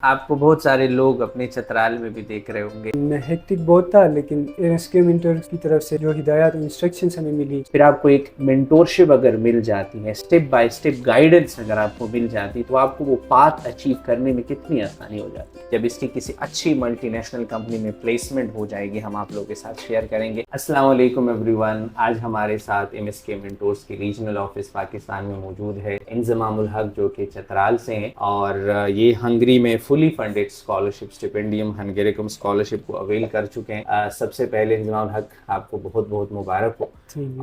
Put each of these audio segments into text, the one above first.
آپ کو بہت سارے لوگ اپنے چترال میں بھی دیکھ رہے ہوں گے. میں ہیکٹک بہت تھا، لیکن ایس کے منٹر کی طرف سے جو ہدایات اور انسٹرکشنز ہمیں ملی، پھر آپ کو ایک مینٹورشپ اگر مل جاتی ہے، اسٹیپ بائی اسٹیپ گائیڈنس اگر آپ کو مل جاتی، تو آپ کو وہ پاتھ اچیو کرنے میں کتنی آسانی ہو جاتی ہے. جب اس کی کسی اچھی ملٹی نیشنل کمپنی میں پلیسمنٹ ہو جائے گی، ہم آپ لوگوں کے ساتھ شیئر کریں گے. السلام علیکم ایوری ون. آج ہمارے ساتھ MSK منٹورس کی ریجنل آفس پاکستان میں موجود ہے انضمام الحق، جو کہ چترال سے ہیں، اور یہ ہنگری میں فلی فنڈیڈ اسکالرشپ اسٹیپینڈیم ہنگریکم اسکالرشپ کو اویل کر چکے ہیں. سب سے پہلے انضمام الحق آپ کو بہت بہت مبارک ہو.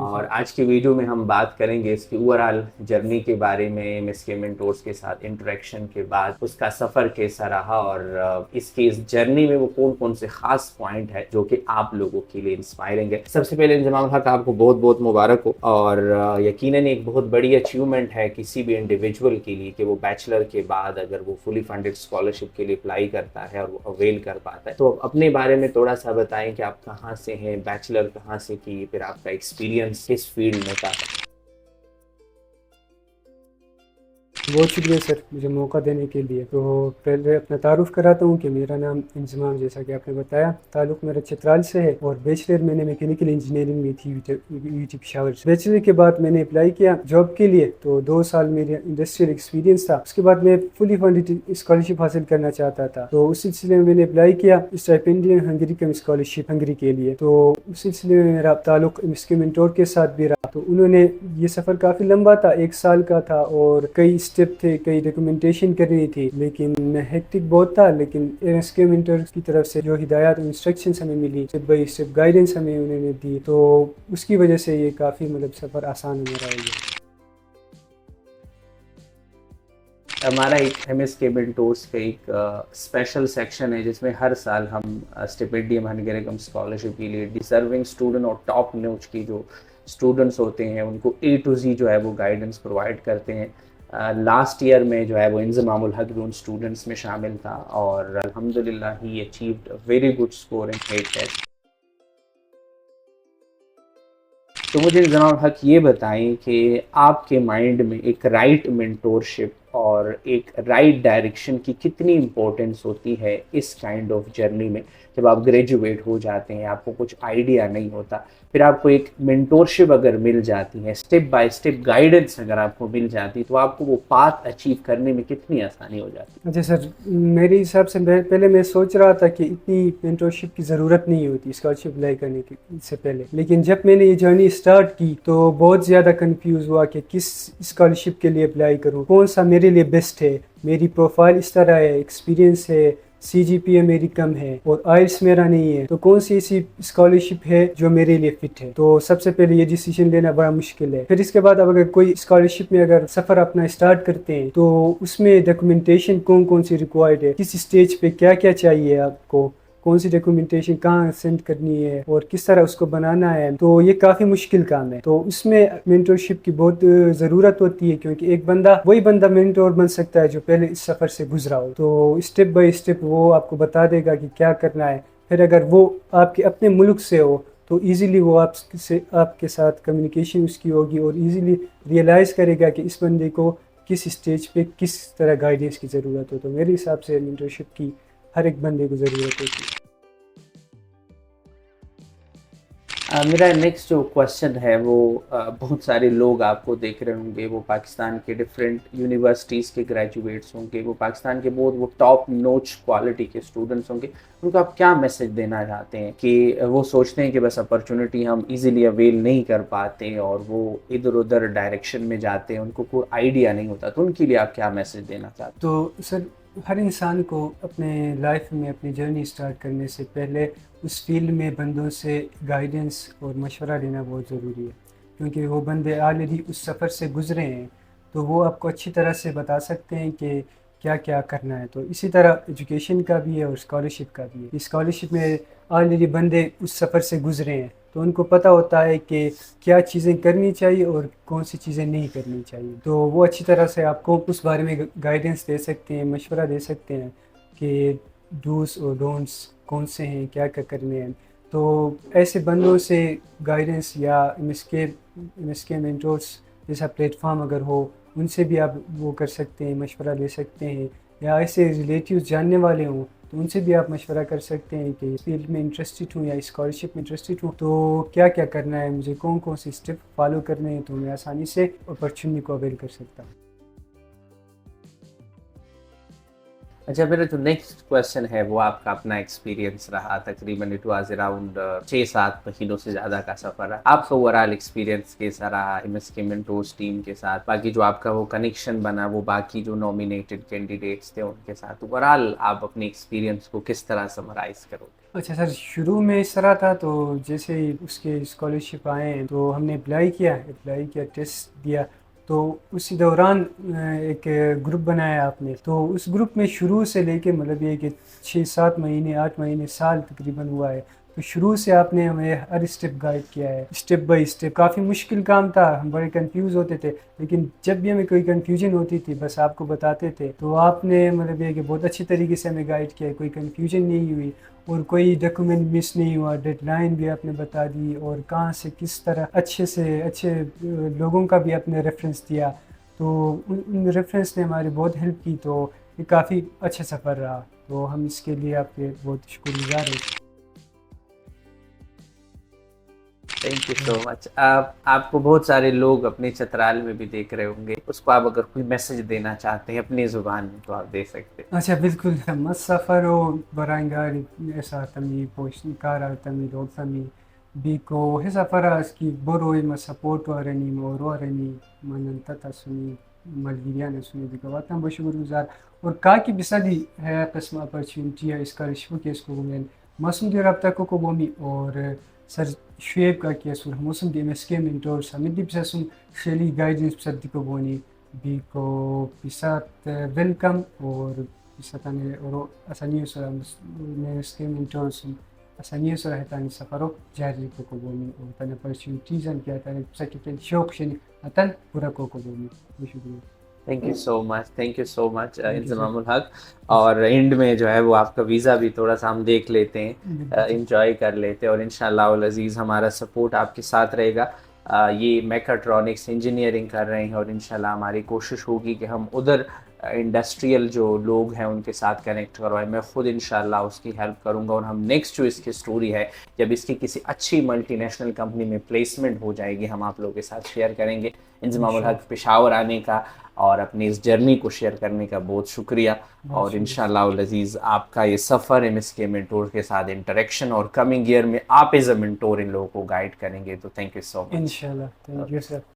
اور آج کی ویڈیو میں ہم بات کریں گے اس کی اوور آل جرنی کے بارے میں، MSK منٹورس کے ساتھ انٹریکشن کے بعد اس کا سفر کیسا رہا، اور اس کی اس جرنی میں وہ کون کون سے خاص پوائنٹ ہے جو کہ آپ لوگوں کے لیے انسپائرنگ ہے. سب سے پہلے انضمام الحق آپ کو بہت بہت مبارک ہو، اور یقیناً ایک بہت بڑی اچیومنٹ ہے کسی بھی انڈیویجول کے لیے کہ وہ بیچلر کے بعد اگر وہ فلی فنڈیڈ اسکالرشپ کے لیے اپلائی کرتا ہے اور وہ اویل کر پاتا ہے. تو اپنے بارے میں تھوڑا سا بتائیں کہ آپ کہاں سے ہیں، بیچلر کہاں سے کی، پھر آپ کا ایکسپیرینس کس فیلڈ میں تھا. بہت شکریہ سر مجھے موقع دینے کے لیے. تو پہلے اپنا تعارف کراتا ہوں کہ میرا نام انضمام، جیسا کہ آپ نے بتایا. تعلق میرا چترال سے ہے، اور بیچلر میں نے میکینیکل انجینئرنگ میں تھی UT پشاور سے. بیچلر کے بعد میں نے اپلائی کیا جاب کے لیے، تو 2 سال میرا انڈسٹریل ایکسپیرینس تھا. اس کے بعد میں فلی فنڈیڈ اسکالرشپ حاصل کرنا چاہتا تھا، تو اس سلسلے میں نے اپلائی کیا اسٹائپینڈیم ہنگریکم اسکالرشپ ہنگری کے لیے. تو اس سلسلے میں میرا تعلق MSK منٹور کے ساتھ بھی رہا. تو انہوں نے، یہ سفر کافی لمبا تھا، 1 سال کا تھا، اور کئی اسٹیپ تھے، کئی ڈاکومنٹیشن کرنی تھی. لیکن میں ہیکٹک بہت تھا، لیکن MSK منٹور کی طرف سے جو ہدایات اور انسٹرکشنز ہمیں ملی، اسٹیپ بائی اسٹیپ گائیڈنس ہمیں انہوں نے دی، تو اس کی وجہ سے یہ کافی سفر آسان ہمارا ہو گیا. ہمارا ایک MSK منٹورس کا ایک اسپیشل سیکشن ہے جس میں ہر سال ہم اسٹیپینڈیم ہنگریکم اسکالرشپ کے لیے ڈیزرونگ اسٹوڈنٹ اور ٹاپ نوچ کی جو اسٹوڈنٹس ہوتے ہیں ان کو A to Z جو ہے وہ گائیڈنس پرووائڈ کرتے ہیں. لاسٹ ایئر میں جو ہے وہ انضمام الحق بھی ان اسٹوڈنٹس میں شامل تھا، اور الحمدللہ ہی اچیوڈ ویری گڈ اسکور ان 8 ٹیسٹ. تو مجھے انضمام الحق یہ بتائیں کہ آپ کے مائنڈ میں ایک رائٹ مینٹورشپ اور ایک رائٹ ڈائریکشن کی کتنی امپورٹنس ہوتی ہے اس کائنڈ آف جرنی میں. جب آپ گریجویٹ ہو جاتے ہیں، آپ کو کچھ آئیڈیا نہیں ہوتا، پھر آپ کو ایک مینٹورشپ اگر مل جاتی ہے، اسٹیپ بائی اسٹیپ گائیڈنس اگر آپ کو مل جاتی، تو آپ کو وہ پاتھ اچیو کرنے میں کتنی آسانی ہو جاتی. اچھا سر، میرے حساب سے پہلے میں سوچ رہا تھا کہ اتنی مینٹورشپ کی ضرورت نہیں ہوتی اسکالرشپ اپلائی کرنے سے پہلے. لیکن جب میں نے یہ جرنی اسٹارٹ کی تو بہت زیادہ کنفیوز ہوا کہ کس اسکالرشپ کے لیے اپلائی کروں، کون سا میرے لیے بیسٹ ہے. میری پروفائل اس طرح ہے، ایکسپیرینس ہے، CGPA میری کم ہے، اور آئلٹس میرا نہیں ہے، تو کون سی ایسی اسکالرشپ ہے جو میرے لیے فٹ ہے. تو سب سے پہلے یہ ڈیسیجن لینا بڑا مشکل ہے. پھر اس کے بعد اب اگر کوئی اسکالرشپ میں اگر سفر اپنا اسٹارٹ کرتے ہیں، تو اس میں ڈاکومنٹیشن کون سی ریکوائرڈ ہے، کس اسٹیج پہ کیا کیا چاہیے آپ کو، کون سی ڈاکومنٹیشن کہاں سینڈ کرنی ہے، اور کس طرح اس کو بنانا ہے. تو یہ کافی مشکل کام ہے. تو اس میں مینٹورشپ کی بہت ضرورت ہوتی ہے، کیونکہ ایک بندہ وہی بندہ مینٹور بن سکتا ہے جو پہلے اس سفر سے گزرا ہو. تو اسٹیپ بائی اسٹیپ وہ آپ کو بتا دے گا کہ کیا کرنا ہے. پھر اگر وہ آپ کے اپنے ملک سے ہو تو ایزیلی وہ آپ کے ساتھ کمیونیکیشن اس کی ہوگی، اور ایزیلی ریئلائز کرے گا کہ اس بندے کو کس اسٹیج پہ کس طرح گائیڈنس کی ضرورت ہو. تو میرے حساب سے مینٹورشپ کی ہر ایک بندے کو ضرورت ہوتی ہے. میرا نیکسٹ جو کوشچن ہے وہ بہت سارے لوگ آپ کو دیکھ رہے ہوں گے، وہ پاکستان کے ڈفرینٹ یونیورسٹیز کے گریجویٹس ہوں گے، وہ پاکستان کے بہت وہ ٹاپ نوچ کوالٹی کے اسٹوڈنٹس ہوں گے. ان کو آپ کیا میسج دینا چاہتے ہیں کہ وہ سوچتے ہیں کہ بس اپرچونٹی ہم ایزیلی اویل نہیں کر پاتے اور وہ ادھر ادھر ڈائریکشن میں جاتے ہیں، ان کو کوئی آئیڈیا نہیں ہوتا، تو ان کے لیے آپ کیا میسج دینا چاہتے ہیں؟ تو سر، ہر انسان کو اپنے لائف میں اپنی جرنی اسٹارٹ کرنے سے پہلے اس فیلڈ میں بندوں سے گائیڈنس اور مشورہ لینا بہت ضروری ہے، کیونکہ وہ بندے آلریڈی اس سفر سے گزرے ہیں، تو وہ آپ کو اچھی طرح سے بتا سکتے ہیں کہ کیا کیا کرنا ہے. تو اسی طرح ایجوکیشن کا بھی ہے اور اسکالرشپ کا بھی ہے. اسکالرشپ میں آلریڈی بندے اس سفر سے گزرے ہیں، تو ان کو پتہ ہوتا ہے کہ کیا چیزیں کرنی چاہیے اور کون سی چیزیں نہیں کرنی چاہیے. تو وہ اچھی طرح سے آپ کو اس بارے میں گائیڈنس دے سکتے ہیں، مشورہ دے سکتے ہیں کہ ڈوز اور ڈونٹس کون سے ہیں، کیا کیا کرنے ہیں. تو ایسے بندوں سے گائیڈنس یا MSK مینٹورس جیسا پلیٹ فارم اگر ہو، ان سے بھی آپ وہ کر سکتے ہیں، مشورہ لے سکتے ہیں یا ایسے ریلیٹیوز جاننے والے ہوں تو ان سے بھی آپ مشورہ کر سکتے ہیں کہ اس فیلڈ میں انٹرسٹڈ ہوں یا اسکالرشپ میں انٹرسٹڈ ہوں تو کیا کیا کرنا ہے مجھے، کون کون سے اسٹیپ فالو کرنے ہیں، تو میں آسانی سے اپرچونٹی کو اویل کر سکتا ہوں. اچھا، میرا جو نیکسٹ کویشچن ہے وہ آپ کا اپنا ایکسپیرینس رہا. تقریباً اٹ واز اراؤنڈ 6-7 مہینوں سے زیادہ کا سفر رہا. آپ کا اوور آل ایکسپیرینس کیسا رہا ایم ایس کے منٹورز ٹیم کے ساتھ؟ باقی جو آپ کا وہ کنیکشن بنا وہ باقی جو نامینیٹڈ کینڈیڈیٹس تھے ان کے ساتھ، اوور آل آپ اپنے ایکسپیرینس کو کس طرح سمرائز کرو گے؟ اچھا سر، شروع میں اس طرح تھا تو جیسے ہی اس کے اسکالرشپ آئے ہیں تو ہم نے اپلائی کیا ٹیسٹ دیا. تو اسی دوران ایک گروپ بنایا آپ نے، تو اس گروپ میں شروع سے لے کے مطلب یہ کہ 6-7 مہینے 8 مہینے سال تقریباً ہوا ہے. تو شروع سے آپ نے ہمیں ہر اسٹیپ گائیڈ کیا ہے، اسٹیپ بائی اسٹیپ. کافی مشکل کام تھا، ہم بڑے کنفیوز ہوتے تھے، لیکن جب بھی ہمیں کوئی کنفیوژن ہوتی تھی بس آپ کو بتاتے تھے. تو آپ نے مطلب یہ کہ بہت اچھی طریقے سے ہمیں گائیڈ کیا، کوئی کنفیوژن نہیں ہوئی اور کوئی ڈاکومنٹ مس نہیں ہوا. ڈیڈ لائن بھی آپ نے بتا دی اور کہاں سے کس طرح اچھے سے اچھے لوگوں کا بھی آپ نے ریفرنس دیا. تو ان ریفرنس نے ہماری بہت ہیلپ کی. تو یہ کافی اچھا سفر رہا، تو ہم اس کے لیے آپ کے بہت شکر گزار ہیں. تھینک یو سو مچ. آپ کو بہت سارے لوگ اپنے چترال میں بھی دیکھ رہے ہوں گے، اس کو آپ اگر کوئی میسج دینا چاہتے ہیں اپنی زبان میں تو آپ دے سکتے ہیں. اچھا بالکل، مسافرو برangari esa tami poishnikara tami roksami biko hesafara ski boroi masapoto arani moro arani manantata suni malgiriana suni biko watan bashkur guzar اور کاکی بسادی ہے قسم اپرچونٹی ہے اسکالرشپ کے اس کو میں موسم دی رابطہ کو بومی اور سر شعیب کا کیا سور موسم دی ایم ایس کے منٹور سامدی بساسم شیلی گائیڈنس بسادی کو بونی بیکو pisat welcome or pisatane oro asaniyo sura mes ke mentors asaniyo sura hetani safaro jari ko boni or tane opportunities and kya tane sakiten shok shini atan pura ko boni. شکریہ. Thank you so مچ انضمام الحق. اور and میں جو ہے وہ آپ کا visa بھی تھوڑا سا ہم دیکھ لیتے ہیں، انجوائے کر لیتے ہیں، اور انشاءاللہ العزیز ہمارا سپورٹ آپ کے ساتھ رہے گا. یہ میکاٹرونکس انجینئرنگ کر رہے ہیں اور انشاءاللہ ہماری کوشش ہوگی کہ ہم ادھر انڈسٹریل جو لوگ ہیں ان کے ساتھ کنیکٹ کروائیں. میں خود انشاءاللہ اس کی ہیلپ کروں گا، اور ہم نیکسٹ جو اس کی سٹوری ہے جب اس کی کسی اچھی ملٹی نیشنل کمپنی میں پلیسمنٹ ہو جائے گی ہم آپ لوگوں کے ساتھ شیئر کریں گے. انضمام الحق پشاور آنے کا اور اپنی اس جرنی کو شیئر کرنے کا بہت شکریہ. اور انشاءاللہ العزیز آپ کا یہ سفر ایم ایس کے منٹور کے ساتھ انٹریکشن اور کمنگ ایئر میں آپ ایز اے منٹور ان لوگوں کو گائیڈ کریں گے. تو تھینک یو سو مچ. انشاءاللہ. Thank you sir.